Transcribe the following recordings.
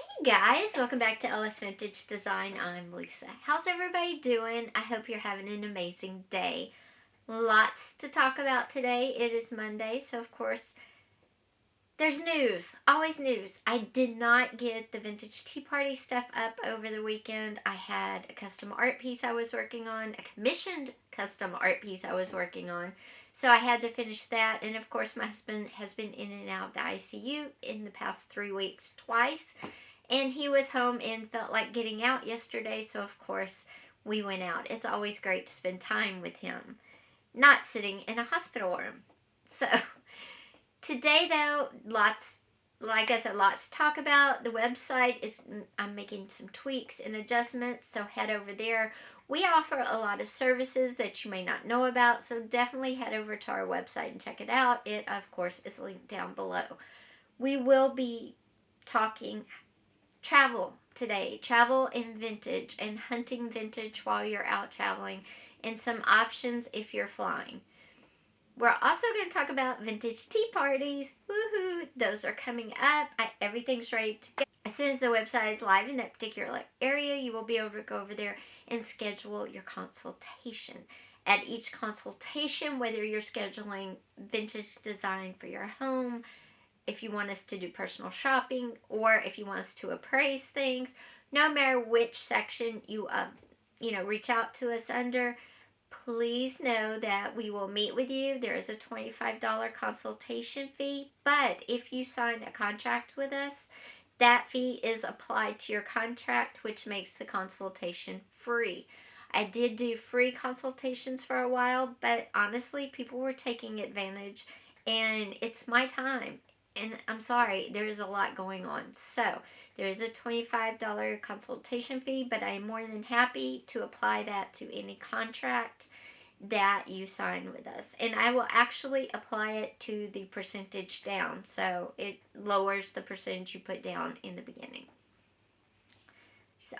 Hey guys, welcome back to Ellis Vintage Design. I'm Lisa. How's everybody doing? I hope you're having an amazing day. Lots to talk about today. It is Monday, so of course, there's news. Always news. I did not get the vintage tea party stuff up over the weekend. I had a custom art piece I was working on, a commissioned custom art piece I was working on. So I had to finish that, and of course, my husband has been in and out of the ICU in the past 3 weeks twice. And he was home and felt like getting out yesterday, so of course we went out. It's always great to spend time with him, not sitting in a hospital room. So today, though, like I said, lots to talk about. The website is, I'm making some tweaks and adjustments, so head over there. We offer a lot of services that you may not know about, so definitely head over to our website and check it out. It, of course, is linked down below. We will be talking travel today, travel in vintage and hunting vintage while you're out traveling, and some options if you're flying. We're also going to talk about vintage tea parties. Woohoo! Those are coming up. Everything's ready to go. As soon as the website is live in that particular area, you will be able to go over there and schedule your consultation. At each consultation, whether you're scheduling vintage design for your home, if you want us to do personal shopping, or if you want us to appraise things, no matter which section you reach out to us under, please know that we will meet with you. There is a $25 consultation fee, but if you sign a contract with us, that fee is applied to your contract, which makes the consultation free. I did do free consultations for a while, but honestly, people were taking advantage, and it's my time. And I'm sorry, there is a lot going on. So, there is a $25 consultation fee, but I am more than happy to apply that to any contract that you sign with us. And I will actually apply it to the percentage down, so it lowers the percentage you put down in the beginning. So,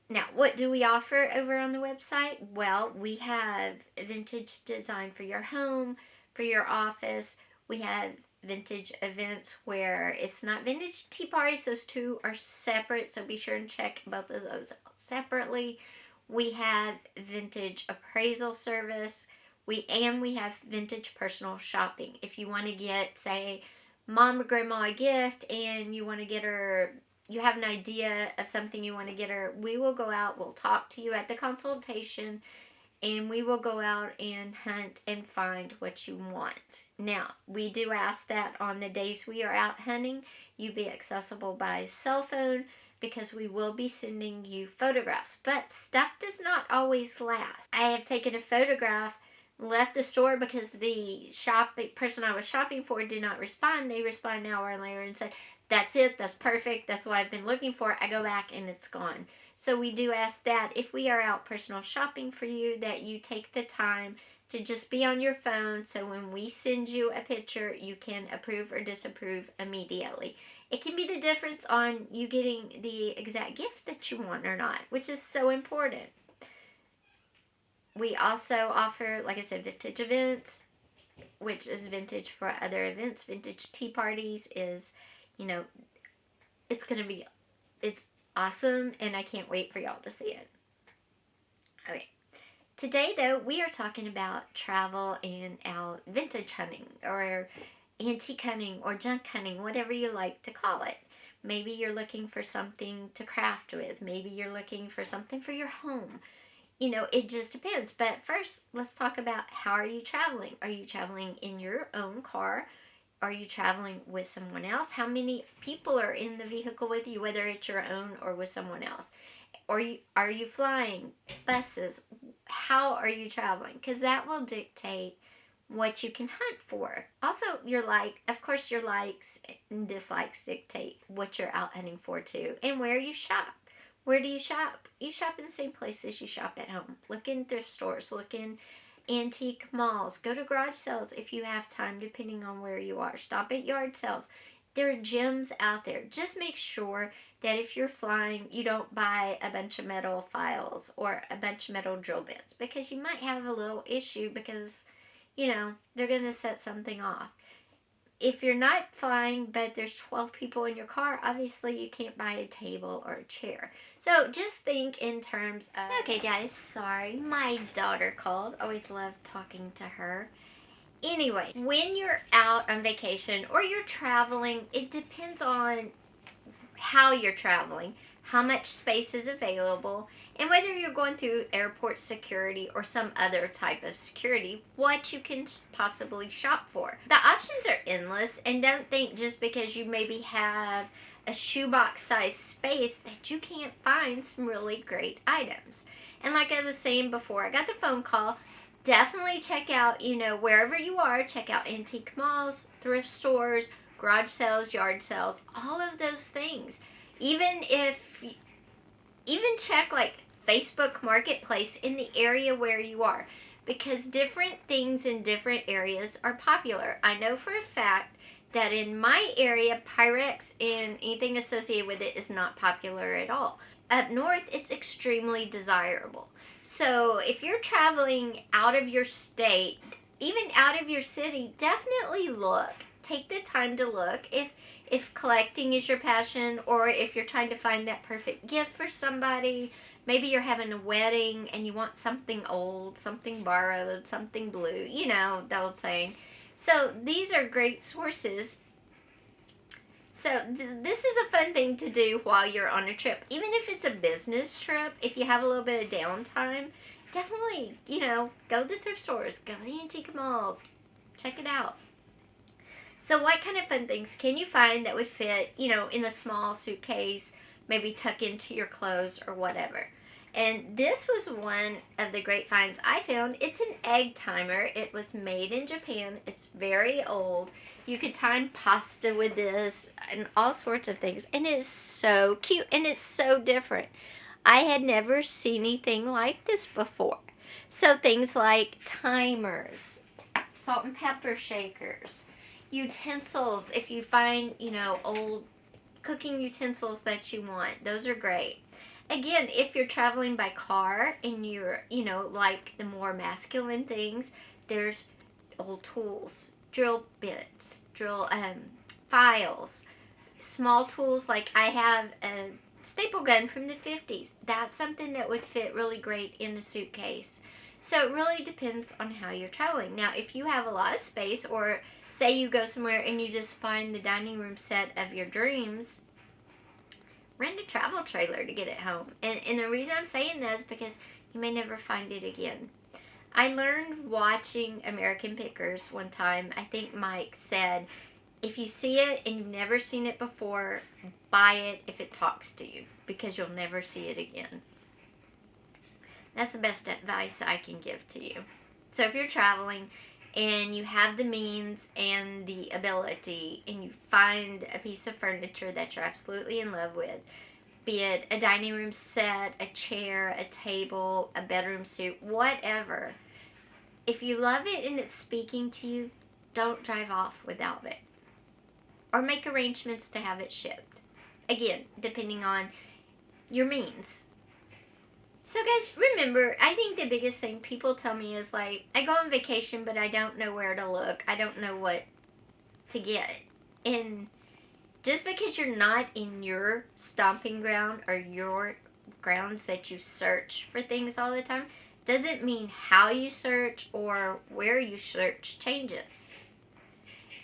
now what do we offer over on the website? Well, we have vintage design for your home, for your office. We have vintage events where it's not vintage tea parties. Those two are separate, so be sure and check both of those out separately. We have vintage appraisal service. We have vintage personal shopping. If you want to get, say, mom or grandma a gift and you want to get her, you have an idea of something you want to get her, we will go out, we'll talk to you at the consultation, and we will go out and hunt and find what you want. Now, we do ask that on the days we are out hunting, you be accessible by cell phone, because we will be sending you photographs. But stuff does not always last. I have taken a photograph, left the store because the person I was shopping for did not respond. They responded an hour later and said, "That's it, that's perfect, that's what I've been looking for." I go back and it's gone. So we do ask that if we are out personal shopping for you, that you take the time to just be on your phone, so when we send you a picture, you can approve or disapprove immediately. It can be the difference on you getting the exact gift that you want or not, which is so important. We also offer, like I said, vintage events, which is vintage for other events. Vintage tea parties is, you know, it's going to be, it's awesome, and I can't wait for y'all to see it. Okay. Today, though, we are talking about travel and out vintage hunting, or antique hunting, or junk hunting, whatever you like to call it. Maybe you're looking for something to craft with. Maybe you're looking for something for your home. It just depends. But first, let's talk about, how are you traveling? Are you traveling in your own car? Are you traveling with someone else? How many people are in the vehicle with you, whether it's your own or with someone else? Or are you flying, buses? How are you traveling? Because that will dictate what you can hunt for. Also, your likes and dislikes dictate what you're out hunting for too, and where you shop. Where do you shop? You shop in the same places you shop at home. Look in thrift stores, look in antique malls, go to garage sales if you have time, depending on where you are. Stop at yard sales. There are gems out there. Just make sure that if you're flying, you don't buy a bunch of metal files or a bunch of metal drill bits, because you might have a little issue, because they're going to set something off. if you're not flying but there's 12 people in your car, obviously you can't buy a table or a chair. So just think in terms of... Okay guys, sorry, my daughter called. Always love talking to her. Anyway, when you're out on vacation or you're traveling, it depends on how you're traveling, how much space is available, and whether you're going through airport security or some other type of security, what you can possibly shop for. The options are endless, and don't think just because you maybe have a shoebox size space that you can't find some really great items. And like I was saying before, I got the phone call. Definitely check out, wherever you are, check out antique malls, thrift stores, garage sales, yard sales, all of those things. Even check like Facebook Marketplace in the area where you are, because different things in different areas are popular. I know for a fact that in my area, Pyrex and anything associated with it is not popular at all. Up north, it's extremely desirable. So if you're traveling out of your state, even out of your city, definitely look. Take the time to look. If collecting is your passion, or if you're trying to find that perfect gift for somebody, maybe you're having a wedding and you want something old, something borrowed, something blue, the old saying. So these are great sources. So this is a fun thing to do while you're on a trip. Even if it's a business trip, if you have a little bit of downtime, definitely, go to the thrift stores, go to the antique malls, check it out. So what kind of fun things can you find that would fit, in a small suitcase, maybe tuck into your clothes or whatever? And this was one of the great finds I found. It's an egg timer. It was made in Japan. It's very old. You could time pasta with this and all sorts of things. And it is so cute and it's so different. I had never seen anything like this before. So things like timers, salt and pepper shakers, utensils. If you find, old cooking utensils that you want, those are great. Again, if you're traveling by car and you're, like the more masculine things, there's old tools, drill bits, files, small tools. Like I have a staple gun from the 50s. That's something that would fit really great in a suitcase. So it really depends on how you're traveling. Now, if you have a lot of space, or say you go somewhere and you just find the dining room set of your dreams, rent a travel trailer to get it home. And the reason I'm saying that is because you may never find it again. I learned watching American Pickers one time. I think Mike said, if you see it and you've never seen it before, buy it if it talks to you, because you'll never see it again. That's the best advice I can give to you. So if you're traveling and you have the means and the ability, and you find a piece of furniture that you're absolutely in love with, be it a dining room set, a chair, a table, a bedroom suite, whatever, if you love it and it's speaking to you, don't drive off without it. Or make arrangements to have it shipped. Again, depending on your means. So guys, remember, I think the biggest thing people tell me is like, I go on vacation, but I don't know where to look. I don't know what to get. And just because you're not in your stomping ground or your grounds that you search for things all the time, doesn't mean how you search or where you search changes.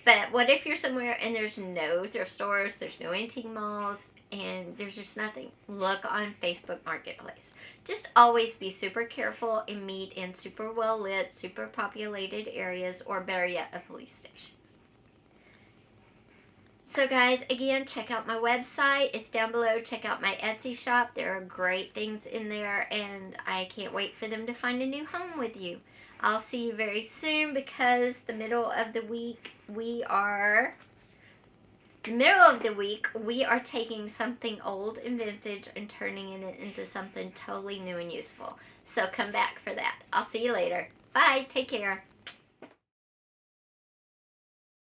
But what if you're somewhere and there's no thrift stores, there's no antique malls, and there's just nothing? Look on Facebook Marketplace. Just always be super careful and meet in super well lit, super populated areas, or better yet, a police station. So guys, again, check out my website. It's down below. Check out my Etsy shop. There are great things in there, and I can't wait for them to find a new home with you. I'll see you very soon, because the middle of the week we are taking something old and vintage and turning it into something totally new and useful. So come back for that. I'll see you later. Bye. Take care.